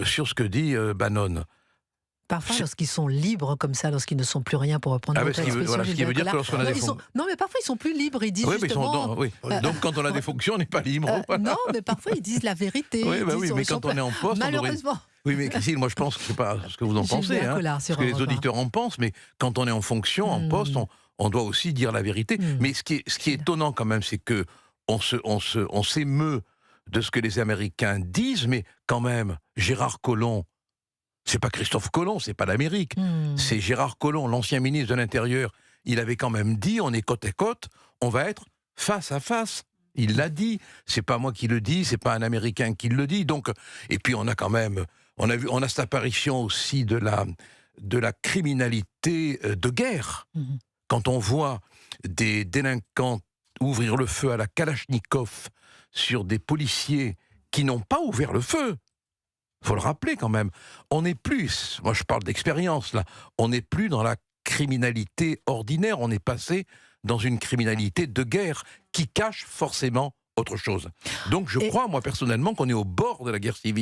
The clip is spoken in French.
sur ce que dit Bannon. Parfois, lorsqu'ils sont libres comme ça, lorsqu'ils ne sont plus rien, pour reprendre votre expression, voilà, ce qui veut dire que lorsqu'on a des fonctions... Non, mais parfois, ils sont plus libres. Ils disent justement... Donc, quand on a des fonctions, on n'est pas libre. Voilà. Non, mais parfois, ils disent la vérité. Mais quand on est en poste... Malheureusement... Oui, mais Christine, moi, je pense que je ne sais pas ce que vous en pensez, ce que les auditeurs en pensent, mais quand on est en fonction, en poste, on doit aussi dire la vérité. Mais ce qui est étonnant, quand même, c'est que on s'émeut de ce que les Américains disent, mais quand même, Gérard Collomb, c'est pas Christophe Colomb, c'est pas l'Amérique, c'est Gérard Collomb, l'ancien ministre de l'Intérieur. Il avait quand même dit, on est côte à côte, on va être face à face. Il l'a dit. C'est pas moi qui le dis, c'est pas un Américain qui le dit. Donc, et puis on a quand même, on a cette apparition aussi de la criminalité de guerre. Quand on voit des délinquants ouvrir le feu à la Kalachnikov sur des policiers qui n'ont pas ouvert le feu. Faut le rappeler quand même. On n'est plus, moi je parle d'expérience là, on n'est plus dans la criminalité ordinaire, on est passé dans une criminalité de guerre qui cache forcément autre chose. Donc je crois, moi personnellement, qu'on est au bord de la guerre civile.